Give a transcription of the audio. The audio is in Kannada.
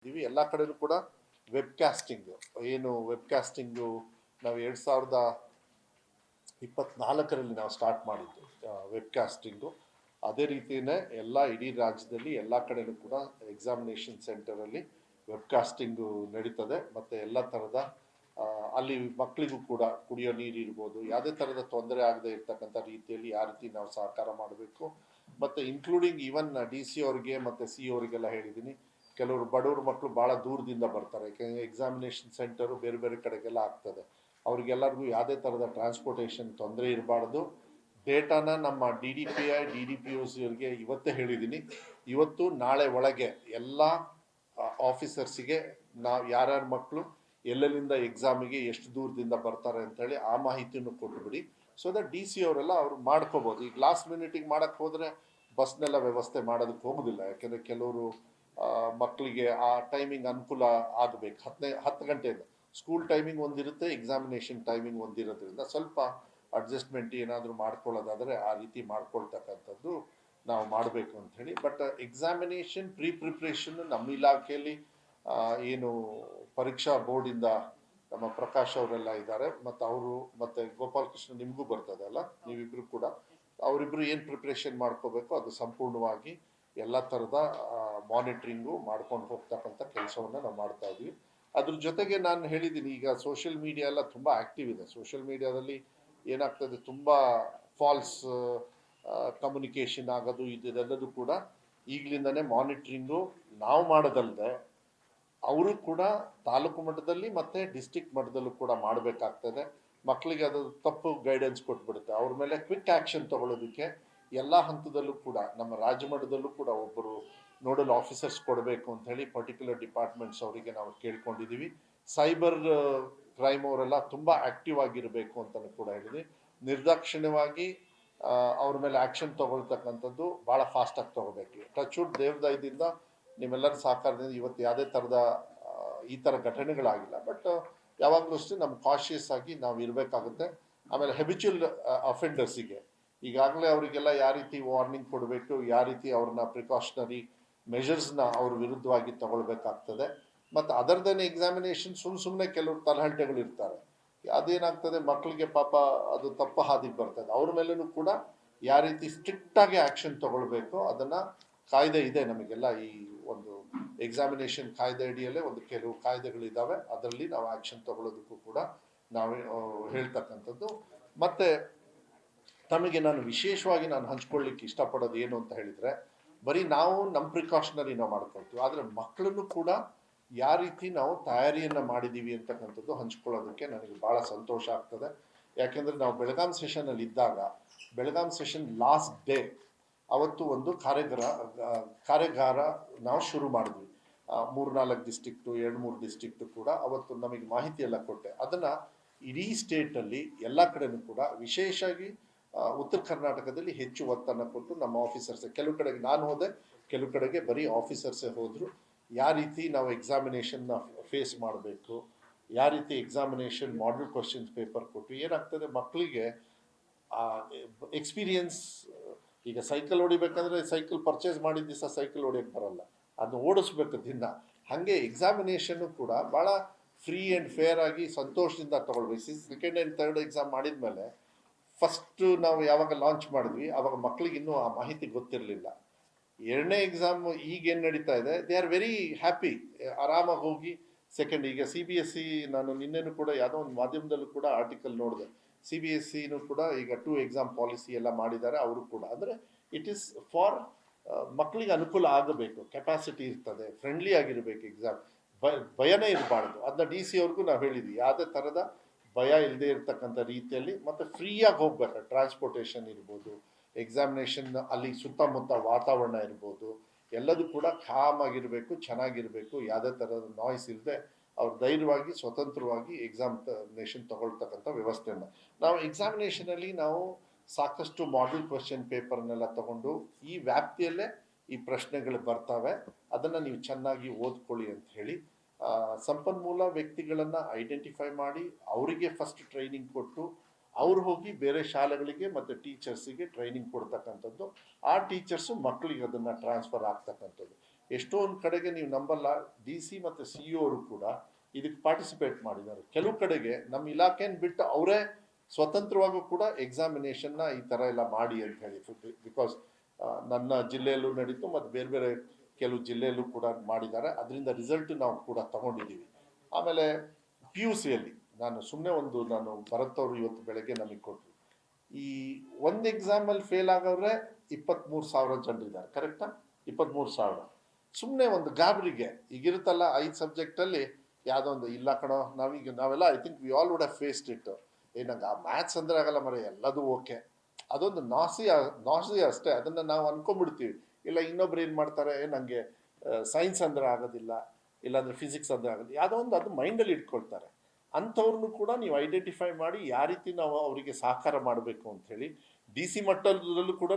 ಇದ್ದೀವಿ ಎಲ್ಲ ಕಡೆನೂ ಕೂಡ ವೆಬ್ಕಾಸ್ಟಿಂಗ್ ಏನು ವೆಬ್ಕಾಸ್ಟಿಂಗು ನಾವು 2024ರಲ್ಲಿ ನಾವು ಸ್ಟಾರ್ಟ್ ಮಾಡಿದ್ದು ವೆಬ್ಕಾಸ್ಟಿಂಗು. ಅದೇ ರೀತಿಯೇ ಎಲ್ಲ ಇಡೀ ರಾಜ್ಯದಲ್ಲಿ ಎಲ್ಲ ಕಡೆನೂ ಕೂಡ ಎಕ್ಸಾಮಿನೇಷನ್ ಸೆಂಟರಲ್ಲಿ ವೆಬ್ಕಾಸ್ಟಿಂಗು ನಡೀತದೆ. ಮತ್ತು ಎಲ್ಲ ಥರದ ಅಲ್ಲಿ ಮಕ್ಕಳಿಗೂ ಕೂಡ ಕುಡಿಯೋ ನೀರು ಇರ್ಬೋದು, ಯಾವುದೇ ಥರದ ತೊಂದರೆ ಆಗದೆ ಇರ್ತಕ್ಕಂಥ ರೀತಿಯಲ್ಲಿ ಯಾವ ರೀತಿ ನಾವು ಸಹಕಾರ ಮಾಡಬೇಕು. ಮತ್ತು ಇನ್ಕ್ಲೂಡಿಂಗ್ ಈವನ್ ಡಿ ಸಿ ಅವ್ರಿಗೆ ಮತ್ತು ಸಿ ಅವರಿಗೆಲ್ಲ ಹೇಳಿದ್ದೀನಿ. ಕೆಲವರು ಬಡವರು ಮಕ್ಕಳು ಭಾಳ ದೂರದಿಂದ ಬರ್ತಾರೆ, ಯಾಕೆಂದರೆ ಎಕ್ಸಾಮಿನೇಷನ್ ಸೆಂಟರು ಬೇರೆ ಬೇರೆ ಕಡೆಗೆಲ್ಲ ಆಗ್ತದೆ. ಅವ್ರಿಗೆಲ್ಲರಿಗೂ ಯಾವುದೇ ಥರದ ಟ್ರಾನ್ಸ್ಪೋರ್ಟೇಷನ್ ತೊಂದರೆ ಇರಬಾರ್ದು. ಡೇಟಾನ ನಮ್ಮ DDPI DDPOCವರಿಗೆ ಇವತ್ತೇ ಹೇಳಿದ್ದೀನಿ. ಇವತ್ತು ನಾಳೆ ಒಳಗೆ ಎಲ್ಲ ಆಫೀಸರ್ಸಿಗೆ ನಾವು ಯಾರ್ಯಾರ ಮಕ್ಕಳು ಎಲ್ಲೆಲ್ಲಿಂದ ಎಕ್ಸಾಮಿಗೆ ಎಷ್ಟು ದೂರದಿಂದ ಬರ್ತಾರೆ ಅಂಥೇಳಿ ಆ ಮಾಹಿತಿಯನ್ನು ಕೊಟ್ಟುಬಿಡಿ. ಸೊ ದಟ್ ಡಿ ಸಿ ಅವರೆಲ್ಲ ಅವ್ರು ಮಾಡ್ಕೋಬೋದು. ಈಗ ಲಾಸ್ಟ್ ಮಿನಿಟಿಗೆ ಮಾಡೋಕ್ಕೆ ಹೋದರೆ ಬಸ್ನೆಲ್ಲ ವ್ಯವಸ್ಥೆ ಮಾಡೋದಕ್ಕೆ ಹೋಗೋದಿಲ್ಲ, ಯಾಕೆಂದರೆ ಕೆಲವರು ಮಕ್ಕಳಿಗೆ ಆ ಟೈಮಿಂಗ್ ಅನುಕೂಲ ಆಗಬೇಕು. 10 ಗಂಟೆಯಿಂದ ಸ್ಕೂಲ್ ಟೈಮಿಂಗ್ ಒಂದಿರುತ್ತೆ, ಎಕ್ಸಾಮಿನೇಷನ್ ಟೈಮಿಂಗ್ ಒಂದಿರೋದ್ರಿಂದ ಸ್ವಲ್ಪ ಅಡ್ಜಸ್ಟ್ಮೆಂಟ್ ಏನಾದರೂ ಮಾಡ್ಕೊಳ್ಳೋದಾದರೆ ಆ ರೀತಿ ಮಾಡ್ಕೊಳ್ತಕ್ಕಂಥದ್ದು ನಾವು ಮಾಡಬೇಕು ಅಂಥೇಳಿ. ಬಟ್ ಎಕ್ಸಾಮಿನೇಷನ್ ಪ್ರಿಪ್ರೇಷನ್ ನಮ್ಮ ಇಲಾಖೆಯಲ್ಲಿ ಏನು ಪರೀಕ್ಷಾ ಬೋರ್ಡಿಂದ ನಮ್ಮ ಪ್ರಕಾಶ್ ಅವರೆಲ್ಲ ಇದ್ದಾರೆ, ಮತ್ತು ಅವರು ಮತ್ತು ಗೋಪಾಲಕೃಷ್ಣ ನಿಮಗೂ ಬರ್ತದೆ ಅಲ್ಲ, ನೀವಿಬ್ಬರು ಕೂಡ ಅವರಿಬ್ಬರು ಏನು ಪ್ರಿಪ್ರೇಷನ್ ಮಾಡ್ಕೋಬೇಕು ಅದು ಸಂಪೂರ್ಣವಾಗಿ ಎಲ್ಲ ಥರದ ಮಾನಿಟ್ರಿಂಗು ಮಾಡ್ಕೊಂಡು ಹೋಗ್ತಕ್ಕಂಥ ಕೆಲಸವನ್ನು ನಾವು ಮಾಡ್ತಾ ಇದ್ವಿ. ಅದ್ರ ಜೊತೆಗೆ ನಾನು ಹೇಳಿದ್ದೀನಿ, ಈಗ ಸೋಷಿಯಲ್ ಮೀಡಿಯಾ ಎಲ್ಲ ತುಂಬ ಆ್ಯಕ್ಟಿವ್ ಇದೆ. ಸೋಷಿಯಲ್ ಮೀಡಿಯಾದಲ್ಲಿ ಏನಾಗ್ತದೆ, ತುಂಬ ಫಾಲ್ಸ್ ಕಮ್ಯುನಿಕೇಷನ್ ಆಗೋದು ಇದೆಲ್ಲದೂ ಕೂಡ ಈಗಲಿಂದನೇ ಮಾನಿಟ್ರಿಂಗು ನಾವು ಮಾಡೋದಲ್ಲದೆ ಅವರು ಕೂಡ ತಾಲೂಕು ಮಟ್ಟದಲ್ಲಿ ಮತ್ತು ಡಿಸ್ಟಿಕ್ ಮಟ್ಟದಲ್ಲೂ ಕೂಡ ಮಾಡಬೇಕಾಗ್ತದೆ. ಮಕ್ಕಳಿಗೆ ಅದು ತಪ್ಪು ಗೈಡೆನ್ಸ್ ಕೊಟ್ಬಿಡುತ್ತೆ. ಅವ್ರ ಮೇಲೆ ಕ್ವಿಕ್ ಆ್ಯಕ್ಷನ್ ತೊಗೊಳ್ಳೋದಕ್ಕೆ ಎಲ್ಲ ಹಂತದಲ್ಲೂ ಕೂಡ ನಮ್ಮ ರಾಜ್ಯ ಮಟ್ಟದಲ್ಲೂ ಕೂಡ ಒಬ್ಬರು ನೋಡಲ್ ಆಫೀಸರ್ಸ್ ಕೊಡಬೇಕು ಅಂತ ಹೇಳಿ ಪರ್ಟಿಕ್ಯುಲರ್ ಡಿಪಾರ್ಟ್ಮೆಂಟ್ಸ್ ಅವರಿಗೆ ನಾವು ಕೇಳ್ಕೊಂಡಿದ್ದೀವಿ. ಸೈಬರ್ ಕ್ರೈಮ್ ಅವರೆಲ್ಲ ತುಂಬ ಆ್ಯಕ್ಟಿವ್ ಆಗಿರಬೇಕು ಅಂತಲೂ ಕೂಡ ಹೇಳಿದ್ವಿ. ನಿರ್ದಾಕ್ಷಿಣ್ಯವಾಗಿ ಅವ್ರ ಮೇಲೆ ಆ್ಯಕ್ಷನ್ ತೊಗೊಳ್ತಕ್ಕಂಥದ್ದು ಭಾಳ ಫಾಸ್ಟಾಗಿ ತೊಗೋಬೇಕು. ಟಚ್ವುಡ್ ದೇವ್ರದಯದಿಂದ ನಿಮ್ಮೆಲ್ಲರ ಸಹಕಾರದಿಂದ ಇವತ್ತು ಯಾವುದೇ ಥರದ ಈ ಥರ ಘಟನೆಗಳಾಗಿಲ್ಲ. ಬಟ್ ಯಾವಾಗಲೂ ಅಷ್ಟೇ ನಮ್ಮ ಕಾಶಿಯಸ್ ಆಗಿ ನಾವು ಇರಬೇಕಾಗುತ್ತೆ. ಆಮೇಲೆ ಹೆಬಿಚುವಲ್ ಅಫೆಂಡರ್ಸಿಗೆ ಈಗಾಗಲೇ ಅವರಿಗೆಲ್ಲ ಯಾವ ರೀತಿ ವಾರ್ನಿಂಗ್ ಕೊಡಬೇಕು, ಯಾವ ರೀತಿ ಅವ್ರನ್ನ ಪ್ರಿಕಾಷನರಿ ಮೆಷರ್ಸ್ನ ಅವ್ರ ವಿರುದ್ಧವಾಗಿ ತಗೊಳ್ಬೇಕಾಗ್ತದೆ. ಮತ್ತು ಅದರ್ದೇನೆ ಎಕ್ಸಾಮಿನೇಷನ್ ಸುಮ್ಮನೆ ಕೆಲವರು ತಲಹಂಟೆಗಳು ಇರ್ತಾರೆ, ಅದೇನಾಗ್ತದೆ ಮಕ್ಕಳಿಗೆ ಪಾಪ ಅದು ತಪ್ಪು ಹಾದಿಗೆ ಬರ್ತದೆ. ಅವ್ರ ಮೇಲೂ ಕೂಡ ಯಾವ ರೀತಿ ಸ್ಟ್ರಿಕ್ಟಾಗಿ ಆ್ಯಕ್ಷನ್ ತೊಗೊಳ್ಬೇಕು ಅದನ್ನು ಕಾಯ್ದೆ ಇದೆ ನಮಗೆಲ್ಲ. ಈ ಒಂದು ಎಕ್ಸಾಮಿನೇಷನ್ ಕಾಯ್ದೆ ಅಡಿಯಲ್ಲೇ ಒಂದು ಕೆಲವು ಕಾಯ್ದೆಗಳಿದ್ದಾವೆ, ಅದರಲ್ಲಿ ನಾವು ಆ್ಯಕ್ಷನ್ ತೊಗೊಳ್ಳೋದಕ್ಕೂ ಕೂಡ ನಾವು ಹೇಳ್ತಕ್ಕಂಥದ್ದು. ಮತ್ತು ತಮಗೆ ನಾನು ವಿಶೇಷವಾಗಿ ನಾನು ಹಂಚ್ಕೊಳ್ಳಿಕ್ಕೆ ಇಷ್ಟಪಡೋದು ಏನು ಅಂತ ಹೇಳಿದರೆ, ಬರೀ ನಾವು ನಮ್ಮ ಪ್ರಿಕಾಷನರಿ ನಾವು ಮಾಡ್ಕೊಳ್ತೀವಿ, ಆದರೆ ಮಕ್ಕಳನ್ನು ಕೂಡ ಯಾವ ರೀತಿ ನಾವು ತಯಾರಿಯನ್ನು ಮಾಡಿದ್ದೀವಿ ಅಂತಕ್ಕಂಥದ್ದು ಹಂಚ್ಕೊಳ್ಳೋದಕ್ಕೆ ನನಗೆ ಭಾಳ ಸಂತೋಷ ಆಗ್ತದೆ. ಯಾಕೆಂದರೆ ನಾವು ಬೆಳಗಾಂ ಸೆಷನಲ್ಲಿ ಇದ್ದಾಗ, ಬೆಳಗಾಂ ಸೆಷನ್ ಲಾಸ್ಟ್ ಡೇ ಅವತ್ತು ಒಂದು ಕಾರ್ಯಾಗಾರ ನಾವು ಶುರು ಮಾಡಿದ್ವಿ. 3-4 ಡಿಸ್ಟ್ರಿಕ್ಟು 2-3 ಡಿಸ್ಟ್ರಿಕ್ಟು ಕೂಡ ಅವತ್ತು ನಮಗೆ ಮಾಹಿತಿ ಎಲ್ಲ ಕೊಟ್ಟೆ. ಅದನ್ನು ಇಡೀ ಸ್ಟೇಟಲ್ಲಿ ಎಲ್ಲ ಕಡೆನೂ ಕೂಡ ವಿಶೇಷವಾಗಿ ಉತ್ತರ ಕರ್ನಾಟಕದಲ್ಲಿ ಹೆಚ್ಚು ಒತ್ತನ್ನು ಕೊಟ್ಟು ನಮ್ಮ ಆಫೀಸರ್ಸೇ, ಕೆಲವು ಕಡೆಗೆ ನಾನು ಹೋದೆ, ಕೆಲವು ಕಡೆಗೆ ಬರೀ ಆಫೀಸರ್ಸೇ ಹೋದರು. ಯಾವ ರೀತಿ ನಾವು ಎಕ್ಸಾಮಿನೇಷನ್ನ ಫೇಸ್ ಮಾಡಬೇಕು, ಯಾವ ರೀತಿ ಎಕ್ಸಾಮಿನೇಷನ್ ಮಾಡಲ್ ಕ್ವಶನ್ಸ್ ಪೇಪರ್ ಕೊಟ್ಟು ಏನಾಗ್ತದೆ ಮಕ್ಕಳಿಗೆ ಎಕ್ಸ್ಪೀರಿಯನ್ಸ್. ಈಗ ಸೈಕಲ್ ಹೊಡಿಬೇಕಂದ್ರೆ ಸೈಕಲ್ ಪರ್ಚೇಸ್ ಮಾಡಿದ ದಿವಸ ಸೈಕಲ್ ಹೊಡಿಯೋಕ್ಕೆ ಬರಲ್ಲ, ಅದನ್ನ ಓಡಿಸ್ಬೇಕು ದಿನ. ಹಾಗೆ ಎಕ್ಸಾಮಿನೇಷನ್ನು ಕೂಡ ಭಾಳ ಫ್ರೀ ಆ್ಯಂಡ್ ಫೇರ್ ಆಗಿ ಸಂತೋಷದಿಂದ ತೊಗೊಳ್ಬೇಕು. 2nd and 3rd ಎಕ್ಸಾಮ್ ಮಾಡಿದ ಮೇಲೆ ಫಸ್ಟು ನಾವು ಯಾವಾಗ ಲಾಂಚ್ ಮಾಡಿದ್ವಿ ಆವಾಗ ಮಕ್ಕಳಿಗೆ ಇನ್ನೂ ಆ ಮಾಹಿತಿ ಗೊತ್ತಿರಲಿಲ್ಲ. 2ನೇ ಎಕ್ಸಾಮ್ ಈಗೇನು ನಡೀತಾ ಇದೆ, ದೇ ಆರ್ ವೆರಿ ಹ್ಯಾಪಿ, ಆರಾಮಾಗಿ ಹೋಗಿ ಸೆಕೆಂಡ್. ಈಗ CBSE ನಾನು ನಿನ್ನೆನೂ ಕೂಡ ಯಾವುದೋ ಒಂದು ಮಾಧ್ಯಮದಲ್ಲೂ ಕೂಡ ಆರ್ಟಿಕಲ್ ನೋಡಿದೆ, CBSEನೂ ಕೂಡ ಈಗ 2 ಎಕ್ಸಾಮ್ ಪಾಲಿಸಿ ಎಲ್ಲ ಮಾಡಿದ್ದಾರೆ ಅವರು ಕೂಡ. ಅಂದರೆ ಇಟ್ ಈಸ್ ಫಾರ್ ಮಕ್ಕಳಿಗೆ ಅನುಕೂಲ ಆಗಬೇಕು, ಕೆಪಾಸಿಟಿ ಇರ್ತದೆ, ಫ್ರೆಂಡ್ಲಿ ಆಗಿರಬೇಕು ಎಕ್ಸಾಮ್, ಭಯನೇ ಇರಬಾರ್ದು. ಅದನ್ನ DC ಅವ್ರಿಗೂ ನಾವು ಹೇಳಿದ್ವಿ, ಯಾವುದೇ ಥರದ ಭಯ ಇಲ್ಲದೆ ಇರತಕ್ಕಂಥ ರೀತಿಯಲ್ಲಿ ಮತ್ತು ಫ್ರೀಯಾಗಿ ಹೋಗ್ಬೇಕು. ಟ್ರಾನ್ಸ್ಪೋರ್ಟೇಷನ್ ಇರ್ಬೋದು, ಎಕ್ಸಾಮಿನೇಷನ್ ಅಲ್ಲಿ ಸುತ್ತಮುತ್ತ ವಾತಾವರಣ ಇರ್ಬೋದು, ಎಲ್ಲದೂ ಕೂಡ ಕಾಮಾಗಿರಬೇಕು, ಚೆನ್ನಾಗಿರಬೇಕು, ಯಾವುದೇ ಥರದ ನಾಯ್ಸ್ ಇಲ್ಲದೆ ಅವ್ರು ಧೈರ್ಯವಾಗಿ ಸ್ವತಂತ್ರವಾಗಿ ಎಕ್ಸಾಮಿನೇಷನ್ ತಗೊಳ್ತಕ್ಕಂಥ ವ್ಯವಸ್ಥೆಯನ್ನು ನಾವು ಎಕ್ಸಾಮಿನೇಷನಲ್ಲಿ ನಾವು ಸಾಕಷ್ಟು ಮಾಡೆಲ್ ಕ್ವೆಶ್ಚನ್ ಪೇಪರ್ನೆಲ್ಲ ತಗೊಂಡು ಈ ವ್ಯಾಪ್ತಿಯಲ್ಲೇ ಈ ಪ್ರಶ್ನೆಗಳು ಬರ್ತವೆ, ಅದನ್ನು ನೀವು ಚೆನ್ನಾಗಿ ಓದ್ಕೊಳ್ಳಿ ಅಂತ ಹೇಳಿ ಸಂಪನ್ಮೂಲ ವ್ಯಕ್ತಿಗಳನ್ನು ಐಡೆಂಟಿಫೈ ಮಾಡಿ ಅವರಿಗೆ ಫಸ್ಟ್ ಟ್ರೈನಿಂಗ್ ಕೊಟ್ಟು ಅವ್ರು ಹೋಗಿ ಬೇರೆ ಶಾಲೆಗಳಿಗೆ ಮತ್ತು ಟೀಚರ್ಸಿಗೆ ಟ್ರೈನಿಂಗ್ ಕೊಡ್ತಕ್ಕಂಥದ್ದು. ಆ ಟೀಚರ್ಸು ಮಕ್ಕಳಿಗೆ ಅದನ್ನು ಟ್ರಾನ್ಸ್ಫರ್ ಆಗ್ತಕ್ಕಂಥದ್ದು. ಎಷ್ಟೊಂದು ಕಡೆಗೆ ನೀವು ನಂಬಲ್ಲ, DC ಮತ್ತು CEO ಅವರು ಕೂಡ ಇದಕ್ಕೆ ಪಾರ್ಟಿಸಿಪೇಟ್ ಮಾಡಿದ್ದಾರೆ. ಕೆಲವು ಕಡೆಗೆ ನಮ್ಮ ಇಲಾಖೆನ ಬಿಟ್ಟು ಅವರೇ ಸ್ವತಂತ್ರವಾಗೂ ಕೂಡ ಎಕ್ಸಾಮಿನೇಷನ್ನ ಈ ಥರ ಎಲ್ಲ ಮಾಡಿ ಅಂತ ಹೇಳಿ, ಬಿಕಾಸ್ ನನ್ನ ಜಿಲ್ಲೆಯಲ್ಲೂ ನಡೀತು ಮತ್ತು ಬೇರೆ ಬೇರೆ ಕೆಲವು ಜಿಲ್ಲೆಯಲ್ಲೂ ಕೂಡ ಮಾಡಿದ್ದಾರೆ. ಅದರಿಂದ ರಿಸಲ್ಟ್ ನಾವು ಕೂಡ ತಗೊಂಡಿದ್ದೀವಿ. ಆಮೇಲೆ PUCಯಲ್ಲಿ ನಾನು ಭರತ್ ಅವರು ಇವತ್ತು ಬೆಳಗ್ಗೆ ನಮಗೆ ಕೊಟ್ಟರು, ಈ ಒಂದು ಎಕ್ಸಾಮಲ್ಲಿ ಫೇಲ್ ಆಗವ್ರೆ 23,000 ಜನರಿದ್ದಾರೆ, ಕರೆಕ್ಟಾ? 23,000 ಸುಮ್ಮನೆ ಒಂದು ಗಾಬರಿಗೆ ಈಗಿರುತ್ತಲ್ಲ 5 ಸಬ್ಜೆಕ್ಟಲ್ಲಿ ಯಾವುದೋ ಒಂದು ಇಲ್ಲ ಕಣೋ, ನಾವೆಲ್ಲ I think we all would have faced it. ನಂಗೆ ಆ ಮ್ಯಾಥ್ಸ್ ಅಂದರೆ ಆಗಲ್ಲ ಮರೆ, ಎಲ್ಲದೂ ಓಕೆ, ಅದೊಂದು ನಾಸಿ ಅಷ್ಟೇ. ಅದನ್ನು ನಾವು ಅನ್ಕೊಂಡ್ಬಿಡ್ತೀವಿ. ಇಲ್ಲ ಇನ್ನೊಬ್ರು ಏನು ಮಾಡ್ತಾರೆ, ನನಗೆ ಸೈನ್ಸ್ ಅಂದರೆ ಆಗೋದಿಲ್ಲ, ಇಲ್ಲಾಂದರೆ ಫಿಸಿಕ್ಸ್ ಅಂದರೆ ಆಗೋದಿಲ್ಲ, ಯಾವುದೋ ಒಂದು ಅದು ಮೈಂಡಲ್ಲಿ ಇಟ್ಕೊಳ್ತಾರೆ. ಅಂಥವ್ರನ್ನು ಕೂಡ ನೀವು ಐಡೆಂಟಿಫೈ ಮಾಡಿ ಯಾವ ರೀತಿ ನಾವು ಅವರಿಗೆ ಸಹಕಾರ ಮಾಡಬೇಕು ಅಂಥೇಳಿ DC ಮಟ್ಟದಲ್ಲೂ ಕೂಡ